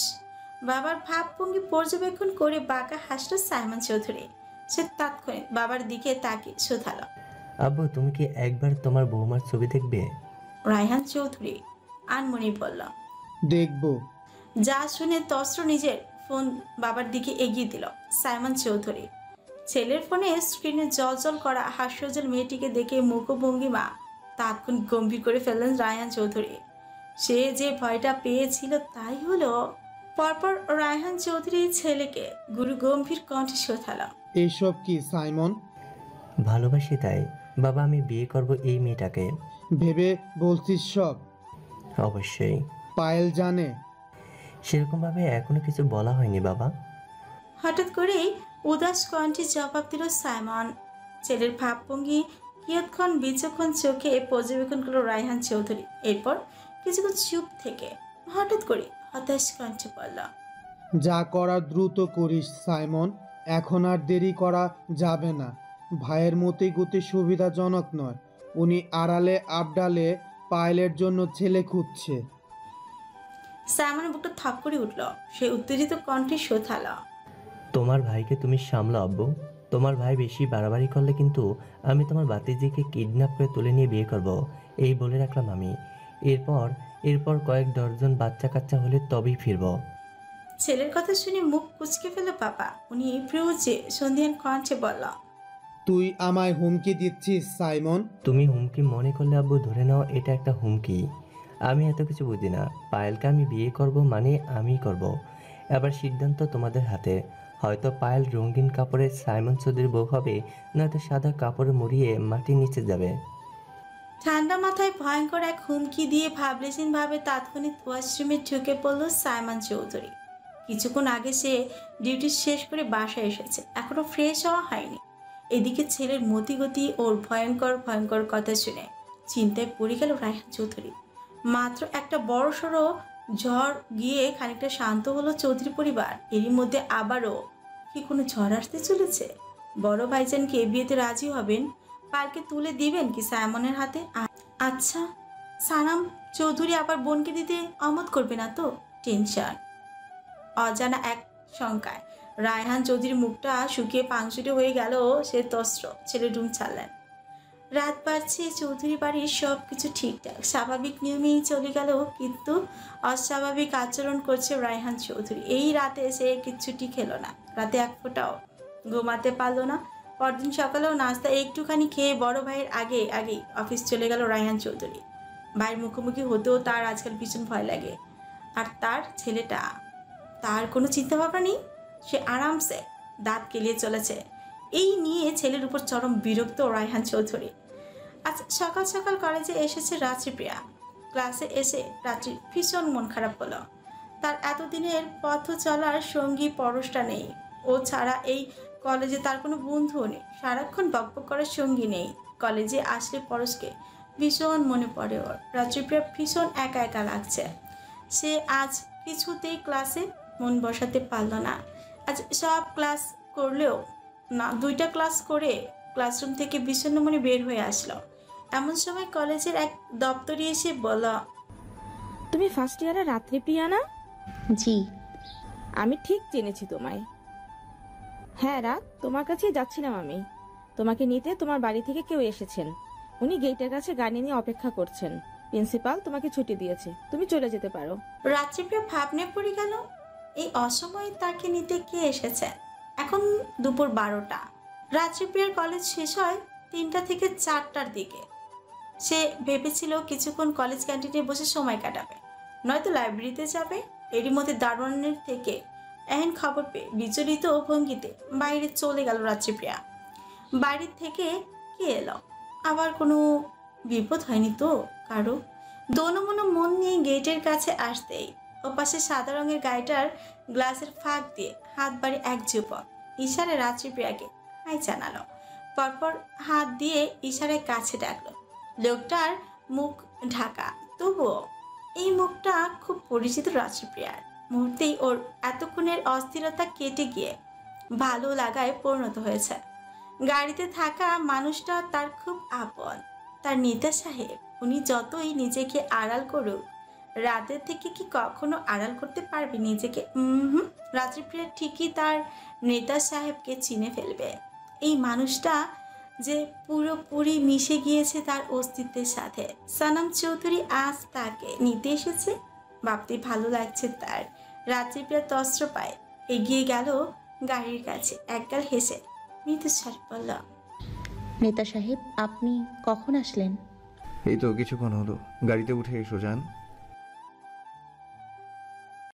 বাবার ভাবভঙ্গি পর্যবেক্ষণ করে বাঁকা হাসল সাইমন চৌধুরী। সে তাৎক্ষণিক বাবার দিকে তাকিয়ে শোধালো, আব্বু তুমি কি একবার তোমার বৌমার ছবি দেখবে? রায়হান চৌধুরী আনমনি বলল, দেখব। যা শুনে তস্র নিজের ফোন বাবার দিকে এগিয়ে দিল সাইমন চৌধুরী। ছেলের ফোনে স্ক্রিনে জল করা হাস্যজল মেয়েটিকে দেখে মুখভঙ্গিমা তাৎক্ষণিক গম্ভীর করে ফেললেন রায়হান চৌধুরী। সে যে ভয়টা পেয়েছিল তাই হলো। পরপর রায়হান চৌধুরী ছেলেকে গুরু গম্ভীর কণ্ঠে শোধালো, এসব কি সাইমন? ভালোবাসি তাই বাবা, আমি বিয়ে করব এই মেয়েটাকে। ভেবে বলছিস সব? অবশ্যই। পায়েল জানে? সেরকমভাবে এখনো কিছু বলা হয়নি বাবা। হঠাৎ করেই উদাস কণ্ঠে জবাব দিল সাইমন। ছেলের ভাবভঙ্গি কিয়ৎক্ষণ বিচক্ষণ চোখে পর্যবেক্ষণ করল রায়হান চৌধুরী। এরপর কিছুক্ষণ চুপ থেকে হঠাৎ করে হতাশ কণ্ঠে বলল, যা করার দ্রুত করিস সাইমন, এখন আর দেরি করা যাবে না। ভাইয়ের মতোই গতি সুবিধাজনক নয়। উনি আড়ালে আবডালে পায়েলের জন্য ছেলে খুঁজছে। সাইমনের বুকটা থপ করে উঠল। সে উত্তেজিত কণ্ঠে শোধালো, তোমার ভাইকে তুমি সামলাও আব্বু। তোমার ভাই বেশি বাড়াবাড়ি করলে কিন্তু আমি তোমার বাতিজিকে কিডন্যাপ করে তুলে নিয়ে বিয়ে করব, এই বলে রাখলাম আমি। এরপর কয়েক ডজন বাচ্চা কাচ্চা হলে তবেই ফিরব। ছেলের কথা শুনে মুখ কুঁচকে ফেল বাবা। উনি প্রিয়জে সন্ধিহান কণ্ঠে বলল, তুই আমায় হুমকি দিচ্ছিস সাইমন? তুমি হুমকি মনে করলে আব্বু ধরে নাও এটা একটা হুমকি। আমি এত কিছু বুঝি না। পায়েলকে আমি বিয়ে করব মানে আমি করব। এবার সিদ্ধান্ত তোমাদের হাতে। হয়তো পায়েল রঙিন কাপড়ে সাইমন চৌধুরীর বউ হবে, নয়তো সাদা কাপড়ে মুড়িয়ে মাটির নিচে যাবে। ঠান্ডা মাথায় ভয়ঙ্কর এক হুমকি দিয়ে ভাবলেশীন ভাবে তাৎক্ষণিক ওয়াশরুমে ঢুকে পড়ল সাইমন চৌধুরী। কিছুক্ষণ আগে সে ডিউটি শেষ করে বাসায় এসেছে, এখনো ফ্রেশ হওয়া হয়নি। এদিকে ছেলের মতিগতি ওর ভয়ঙ্কর কথা শুনে চিন্তায় পড়ে গেল রায়হান চৌধুরী। মাত্র একটা বড়সড় ঝড় গিয়ে খানিকটা শান্ত হলো চৌধুরী পরিবার, এরই মধ্যে আবারও কি কোনো ঝড় আসতে চলেছে? বড় ভাইজানকে বিয়েতে রাজি হবেন? পালকে তুলে দিবেন কি সাইমনের হাতে? আচ্ছা, সানাম চৌধুরী আবার বোনকে দিতে অমত করবে না তো? টেনশন। অজানা এক শঙ্কায় রায়হান চৌধুরীর মুখটা শুকিয়ে পাংশুটে হয়ে গেল। সে তস্ত্র ছেলে রুম ছাড়লেন। রাত বাড়ছে, চৌধুরী বাড়ির সব কিছু ঠিকঠাক স্বাভাবিক নিয়মেই চলে গেল, কিন্তু অস্বাভাবিক আচরণ করছে রায়হান চৌধুরী। এই রাতে সে কিচ্ছুটি খেলো না, রাতে এক ফোঁটাও ঘুমাতে পারলো না। পরদিন সকালেও নাস্তা একটুখানি খেয়ে বড় ভাইয়ের আগেই অফিস চলে গেল রায়হান চৌধুরী। ভাইয়ের মুখোমুখি হতেও তার আজকাল ভীষণ ভয় লাগে। আর তার ছেলেটা, তার কোনো চিন্তাভাবনা নেই। সে আরামসে দাঁত কেলিয়ে চলেছে। এই নিয়ে ছেলের উপর চরম বিরক্ত রায়হান চৌধুরী। আজ সকাল সকাল কলেজে এসেছে রাত্রিপ্রিয়া। ক্লাসে এসে রাত্রি ভীষণ মন খারাপ হলো। তার এতদিনের পথ চলার সঙ্গী পরশটা নেই। ও ছাড়া এই কলেজে তার কোনো বন্ধুও নেই, সারাক্ষণ বকবক করার সঙ্গী নেই। কলেজে আসলে পরশকে ভীষণ মনে পড়ে ওর। রাত্রিপ্রিয়া ভীষণ একা একা লাগছে। সে আজ কিছুতেই ক্লাসে মন বসাতে পারল না। আজ সব ক্লাস করলেও না, 2টা ক্লাস করে ক্লাসরুম থেকে বিষণ্ণ মনে বের হয়ে আসলো। এমন সময় কলেজের এক দপ্তরি এসে বলল, তুমি ফার্স্ট ইয়ারে রাত্রিপ্রিয়া না? জি। আমি ঠিক চিনেছি তোমায়। হ্যাঁ রাত, তোমার কাছেই যাচ্ছিলাম আমি। তোমাকে নিতে তোমার বাড়ি থেকে কেউ এসেছেন। উনি গেটের কাছে গাড়ি নিয়ে অপেক্ষা করছেন। প্রিন্সিপাল তোমাকে ছুটি দিয়েছে, তুমি চলে যেতে পারো। রাত্রিপ্রিয়া ভাবনে পড়ে গেল, এই অসময়ে তাকে নিতে কে এসেছে। এখন দুপুর 12টা। রাত্রিপ্রিয়ার কলেজ শেষ হয় 3টা থেকে 4টার দিকে। সে ভেবেছিল কিছুক্ষণ কলেজ ক্যান্টিনে বসে সময় কাটাবে, নয়তো লাইব্রেরিতে যাবে। এরই মধ্যে দারোয়ানের থেকে এহেন খবর পেয়ে বিচলিত ভঙ্গিতে বাইরে চলে গেল রাত্রিপ্রিয়া। বাড়ির থেকে কে এলো? আবার কোনো বিপদ হয়নি তো কারো? দোনমনো মন নিয়ে গেটের কাছে আসতেই ওপাশে সাদা রঙের গাড়িটার গ্লাসের ফাঁক দিয়ে হাত বাড়ি এক যুবক ইশারে রাত্রিপ্রিয়াকে হাই জানালো। পরপর হাত দিয়ে ইশারায় কাছে ডাকলো। লোকটার মুখ ঢাকা, তবুও এই মুখটা খুব পরিচিত রাত্রিপ্রিয়ার। মুহূর্তেই ওর এতক্ষণের অস্থিরতা কেটে গিয়ে ভালো লাগায় পরিণত হয়েছে। গাড়িতে থাকা মানুষটা তার খুব আপন, তার নেতা সাহেব। উনি যতই নিজেকে আড়াল করুক, রাতের থেকে কি কখনো আড়াল করতে পারবে নিজেকে? রাত্রিপ্রিয়া ঠিকই তার নেতা সাহেবকে চিনে ফেলবে। এই মানুষটা যে পুরোপুরি মিশে গিয়েছে তার অস্তিত্বের সাথে। সানাম চৌধুরী আজ তাকে নিতে এসেছে, ভাবতে ভালো লাগছে তার। রাত্রিপ্রিয়া তস্ত্র পায় এগিয়ে গেল গাড়ির কাছে, একগাল হেসে মৃদুস্বর বলল, নেতা সাহেব, আপনি কখন আসলেন? এই তো কিছুক্ষণ হলো। গাড়িতে উঠে এসো যান।